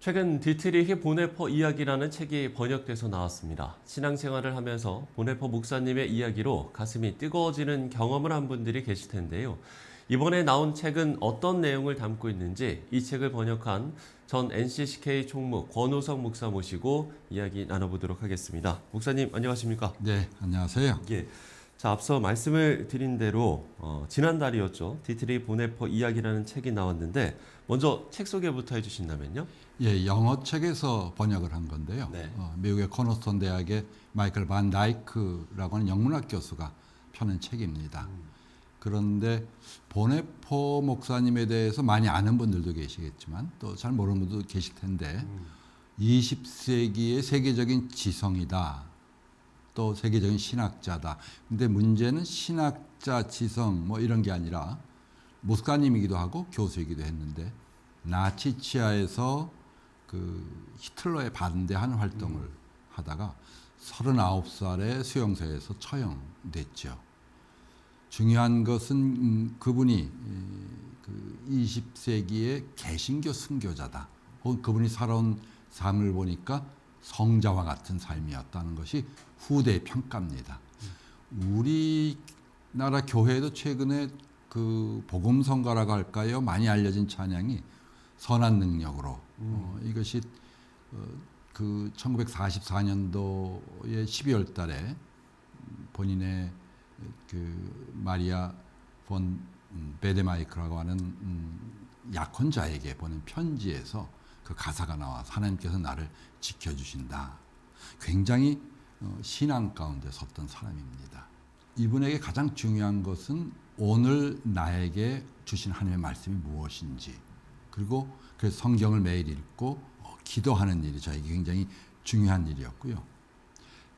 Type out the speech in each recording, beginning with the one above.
최근 디트리히 보네퍼 이야기라는 책이 번역돼서 나왔습니다. 신앙생활을 하면서 보네퍼 목사님의 이야기로 가슴이 뜨거워지는 경험을 한 분들이 계실 텐데요. 이번에 나온 책은 어떤 내용을 담고 있는지 이 책을 번역한 전 NCCK 총무 권우석 목사 모시고 이야기 나눠보도록 하겠습니다. 목사님 안녕하십니까? 네, 안녕하세요. 예. 자, 앞서 말씀을 드린 대로 지난달이었죠. 디트리히 보네퍼 이야기라는 책이 나왔는데 먼저 책 소개부터 해주신다면요. 예, 영어 책에서 번역을 한 건데요. 네. 미국의 코너스톤 대학의 마이클 반 다이크라고 하는 영문학 교수가 펴낸 책입니다. 그런데 보네퍼 목사님에 대해서 많이 아는 분들도 계시겠지만 또 잘 모르는 분도 계실 텐데 20세기의 세계적인 지성이다. 또 세계적인 신학자다. 근데 문제는 신학자, 지성 뭐 이런 게 아니라 목사님이기도 하고 교수이기도 했는데 나치 치하에서 그 히틀러에 반대하는 활동을 하다가 39살에 수용소에서 처형됐죠. 중요한 것은 그분이 그 20세기의 개신교 순교자다. 혹은 그분이 살아온 삶을 보니까 성자와 같은 삶이었다는 것이 후대의 평가입니다. 우리나라 교회도 최근에 그 복음성가라고 할까요? 많이 알려진 찬양이 선한 능력으로 이것이 그 1944년도의 12월 달에 본인의 그 마리아 본 베데마이크라고 하는 약혼자에게 보낸 편지에서 그 가사가 나와서 하나님께서 나를 지켜주신다. 굉장히 신앙 가운데 섰던 사람입니다. 이분에게 가장 중요한 것은 오늘 나에게 주신 하나님의 말씀이 무엇인지, 그리고 그래서 성경을 매일 읽고 기도하는 일이 저에게 굉장히 중요한 일이었고요.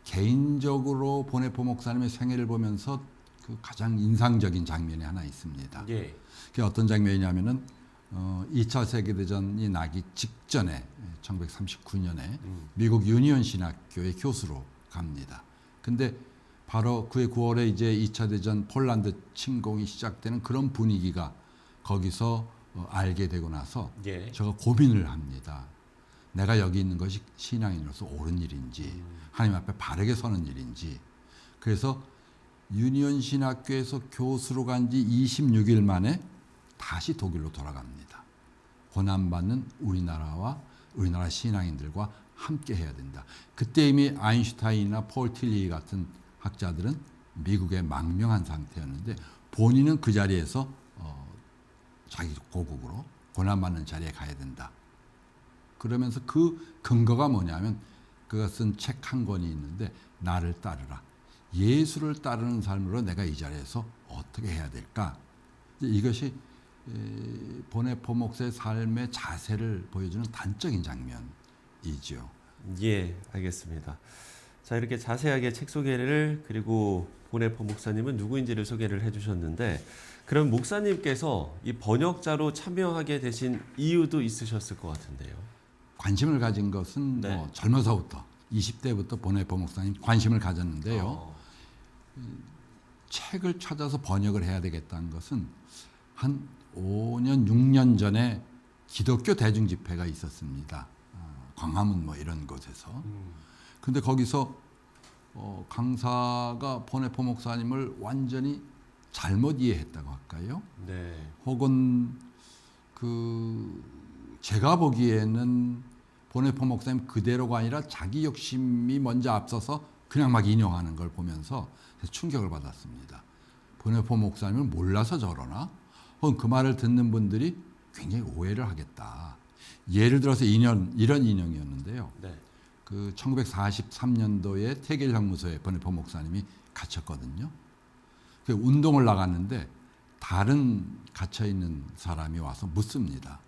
개인적으로 보네퍼 목사님의 생애를 보면서 그 가장 인상적인 장면이 하나 있습니다. 예. 그게 어떤 장면이냐면은 2차 세계대전이 나기 직전에 1939년에 미국 유니온 신학교의 교수로 갑니다. 근데 바로 그해 9월에 이제 2차 대전 폴란드 침공이 시작되는 그런 분위기가 거기서 알게 되고 나서 예. 제가 고민을 합니다. 내가 여기 있는 것이 신앙인으로서 옳은 일인지 하나님 앞에 바르게 서는 일인지. 그래서 유니온 신학교에서 교수로 간 지 26일 만에 다시 독일로 돌아갑니다. 고난받는 우리나라 신앙인들과 함께 해야 된다. 그때 이미 아인슈타인이나 폴 틸리 같은 학자들은 미국에 망명한 상태였는데 본인은 그 자리에서 자기 고국으로 고난받는 자리에 가야 된다. 그러면서 그 근거가 뭐냐면 그가 쓴 책 한 권이 있는데 나를 따르라. 예수를 따르는 삶으로 내가 이 자리에서 어떻게 해야 될까? 이것이 보네퍼 목사의 삶의 자세를 보여주는 단적인 장면이죠. 예, 알겠습니다. 자, 이렇게 자세하게 책 소개를 그리고 보네퍼 목사님은 누구인지를 소개를 해주셨는데 그럼 목사님께서 이 번역자로 참여하게 되신 이유도 있으셨을 것 같은데요. 관심을 가진 것은 네. 뭐 젊어서부터 20대부터 보네퍼 목사님 관심을 가졌는데요. 책을 찾아서 번역을 해야 되겠다는 것은 한 5년, 6년 전에 기독교 대중집회가 있었습니다. 광화문 뭐 이런 곳에서. 근데 거기서 강사가 보네퍼 목사님을 완전히 잘못 이해했다고 할까요? 네. 혹은 제가 보기에는 보네퍼 목사님 그대로가 아니라 자기 욕심이 먼저 앞서서 그냥 막 인용하는 걸 보면서 충격을 받았습니다. 보네퍼 목사님을 몰라서 저러나? 혹은 그 말을 듣는 분들이 굉장히 오해를 하겠다. 예를 들어서 이런 인용이었는데요. 네. 그 1943년도에 태겔 형무소에 보네퍼 목사님이 갇혔거든요. 그 운동을 나갔는데 다른 갇혀 있는 사람이 와서 묻습니다.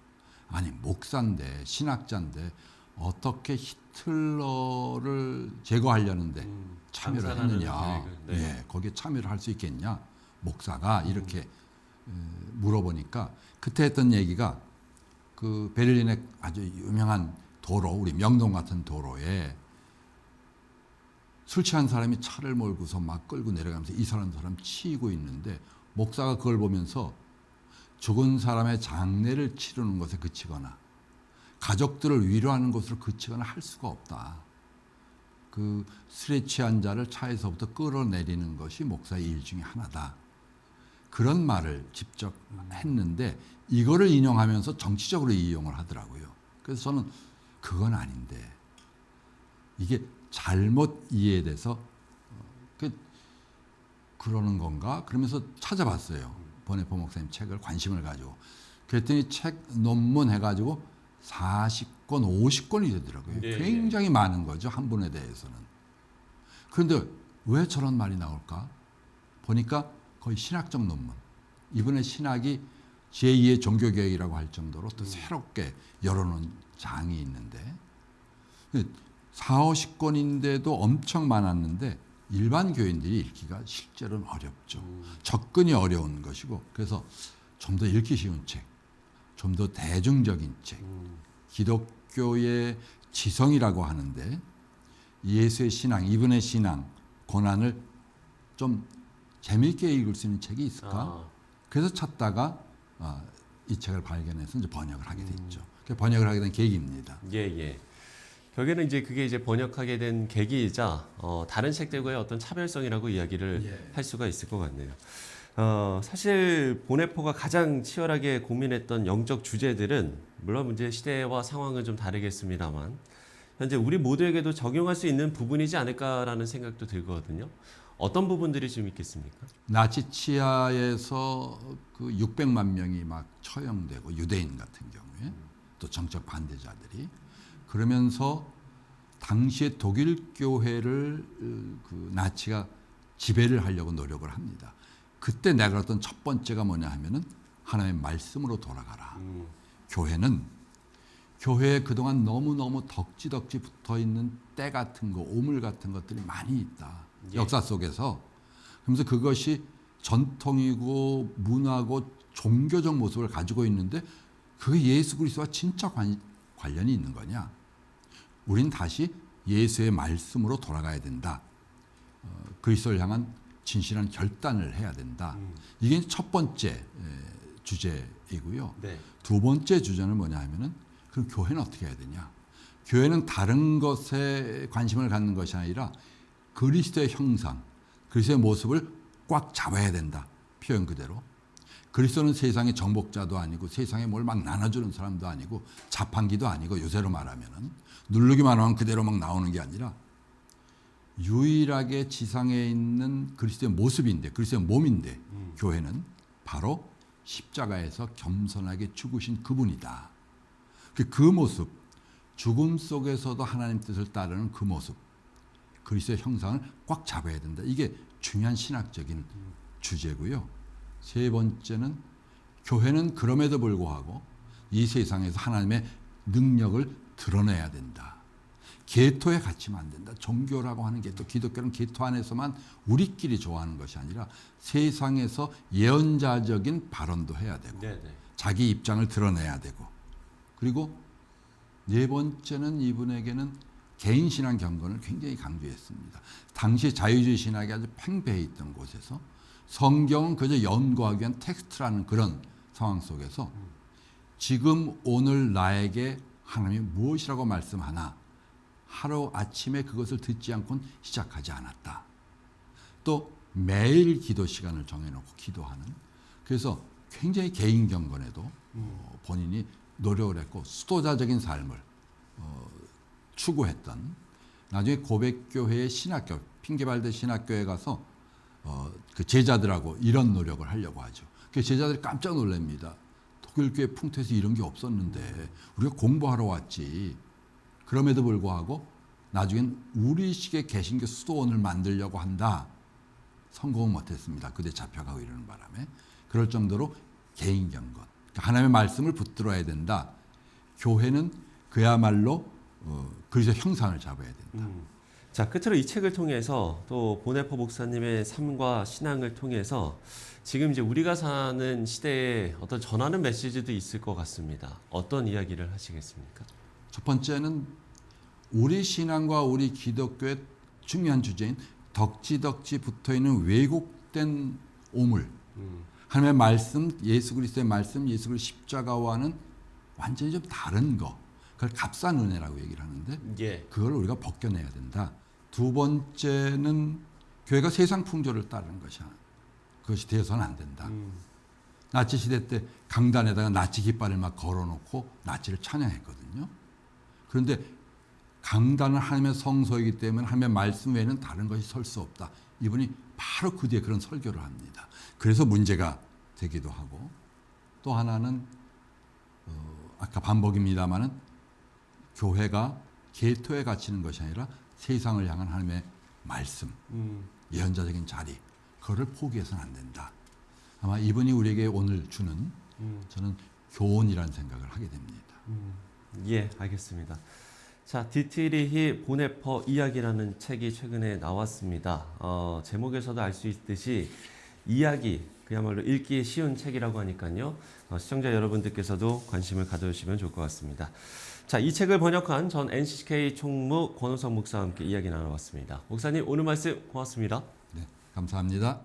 아니 목사인데 신학자인데 어떻게 히틀러를 제거하려는데 참여를 했느냐? 네. 예, 거기에 참여를 할 수 있겠냐? 목사가 이렇게 물어보니까 그때 했던 얘기가 그 베를린의 아주 유명한 도로, 우리 명동 같은 도로에 술 취한 사람이 차를 몰고서 막 끌고 내려가면서 이 사람 치이고 있는데 목사가 그걸 보면서 죽은 사람의 장례를 치르는 것에 그치거나 가족들을 위로하는 것으로 그치거나 할 수가 없다. 그 술에 취한 자를 차에서부터 끌어내리는 것이 목사의 일 중에 하나다. 그런 말을 직접 했는데 이거를 인용하면서 정치적으로 이용을 하더라고요. 그래서 저는 그건 아닌데 이게 잘못 이해돼서 그러는 건가? 그러면서 찾아봤어요. 보네포 목사님 책을 관심을 가지고. 그랬더니 책 논문 해가지고 40권, 50권이 되더라고요. 네, 굉장히 많은 거죠. 한 분에 대해서는. 그런데 왜 저런 말이 나올까? 보니까 거의 신학적 논문. 이번에 신학이 제2의 종교개혁이라고 할 정도로 또 새롭게 열어놓은 장이 있는데 40, 50권인데도 엄청 많았는데 일반 교인들이 읽기가 실제로는 어렵죠. 접근이 어려운 것이고 그래서 좀 더 읽기 쉬운 책, 좀 더 대중적인 책, 기독교의 지성이라고 하는데 예수의 신앙, 이분의 신앙, 고난을 좀 재미있게 읽을 수 있는 책이 있을까? 그래서 찾다가 이 책을 발견해서 이제 번역을 하게 됐죠. 번역을 하게 된 계기입니다. 예. 결국에는 이제 그게 이제 번역하게 된 계기이자 다른 책들과의 어떤 차별성이라고 이야기를 할 수가 있을 것 같네요. 사실 보네포가 가장 치열하게 고민했던 영적 주제들은 물론 문제 시대와 상황은 좀 다르겠습니다만 현재 우리 모두에게도 적용할 수 있는 부분이지 않을까라는 생각도 들거든요. 어떤 부분들이 좀 있겠습니까? 나치 치하에서 그 600만 명이 막 처형되고 유대인 같은 경우에 또 정적 반대자들이 그러면서 당시에 독일 교회를 그 나치가 지배를 하려고 노력을 합니다. 그때 내가 했던 첫 번째가 뭐냐 하면은 하나님의 말씀으로 돌아가라. 교회에 그동안 너무너무 덕지덕지 붙어있는 때 같은 거, 오물 같은 것들이 많이 있다. 역사 속에서. 그러면서 그것이 전통이고 문화고 종교적 모습을 가지고 있는데 그게 예수 그리스도와 진짜 관련이 있는 거냐. 우린 다시 예수의 말씀으로 돌아가야 된다. 그리스도를 향한 진실한 결단을 해야 된다. 이게 첫 번째 주제이고요. 네. 두 번째 주제는 뭐냐 하면은 그럼 교회는 어떻게 해야 되냐? 교회는 다른 것에 관심을 갖는 것이 아니라 그리스도의 형상, 그리스도의 모습을 꽉 잡아야 된다. 표현 그대로. 그리스도는 세상의 정복자도 아니고 세상에 뭘 막 나눠주는 사람도 아니고 자판기도 아니고 요새로 말하면은 누르기만 하면 그대로 막 나오는 게 아니라 유일하게 지상에 있는 그리스도의 모습인데 그리스도의 몸인데 교회는 바로 십자가에서 겸손하게 죽으신 그분이다. 그 모습, 죽음 속에서도 하나님 뜻을 따르는 그 모습, 그리스도의 형상을 꽉 잡아야 된다. 이게 중요한 신학적인 주제고요. 세 번째는 교회는 그럼에도 불구하고 이 세상에서 하나님의 능력을 드러내야 된다. 계토에 갇히면 안 된다. 종교라고 하는 게 또 기독교는 계토 안에서만 우리끼리 좋아하는 것이 아니라 세상에서 예언자적인 발언도 해야 되고 자기 입장을 드러내야 되고 그리고 네 번째는 이분에게는 개인신앙 경건을 굉장히 강조했습니다. 당시 자유주의 신학이 아주 팽배해 있던 곳에서 성경은 그저 연구하기 위한 텍스트라는 그런 상황 속에서 지금 오늘 나에게 하나님이 무엇이라고 말씀하나 하루 아침에 그것을 듣지 않고는 시작하지 않았다. 또 매일 기도 시간을 정해놓고 기도하는 그래서 굉장히 개인 경건에도 본인이 노력을 했고 수도자적인 삶을 추구했던 나중에 고백교회의 신학교 핑계발대 신학교에 가서 그 제자들하고 이런 노력을 하려고 하죠. 그 제자들이 깜짝 놀랍니다. 독일교회 풍토에서 이런 게 없었는데 우리가 공부하러 왔지. 그럼에도 불구하고 나중엔 우리식의 개신교 수도원을 만들려고 한다. 성공은 못했습니다. 그때 잡혀가고 이러는 바람에. 그럴 정도로 개인 경건. 그러니까 하나님의 말씀을 붙들어야 된다. 교회는 그야말로 그리스도의 형상을 잡아야 된다. 자, 끝으로 이 책을 통해서 또 보네포 목사님의 삶과 신앙을 통해서 지금 이제 우리가 사는 시대에 어떤 전하는 메시지도 있을 것 같습니다. 어떤 이야기를 하시겠습니까? 첫 번째는 우리 신앙과 우리 기독교의 중요한 주제인 덕지덕지 붙어있는 왜곡된 오물. 하나님의 말씀, 예수 그리스도의 말씀, 예수 그리스도의 십자가와는 완전히 좀 다른 거. 그걸 값싼 은혜라고 얘기를 하는데 예. 그걸 우리가 벗겨내야 된다. 두 번째는 교회가 세상 풍조를 따르는 것이야. 그것이 되어서는 안 된다. 나치 시대 때 강단에다가 나치 깃발을 막 걸어놓고 나치를 찬양했거든요. 그런데 강단은 하나님의 성소이기 때문에 하나님의 말씀 외에는 다른 것이 설 수 없다. 이분이 바로 그 뒤에 그런 설교를 합니다. 그래서 문제가 되기도 하고 또 하나는 아까 반복입니다마는 교회가 계토에 갇히는 것이 아니라 세상을 향한 하나님의 말씀, 예언자적인 자리, 그거를 포기해서는 안 된다. 아마 이분이 우리에게 오늘 주는 저는 교훈이라는 생각을 하게 됩니다. 예, 알겠습니다. 자, 디트리히 보네퍼 이야기라는 책이 최근에 나왔습니다. 제목에서도 알 수 있듯이 이야기, 그야말로 읽기 쉬운 책이라고 하니까요. 시청자 여러분들께서도 관심을 가져주시면 좋을 것 같습니다. 자, 이 책을 번역한 전 NCK 총무 권호성 목사와 함께 이야기 나눠봤습니다. 목사님, 오늘 말씀 고맙습니다. 네, 감사합니다.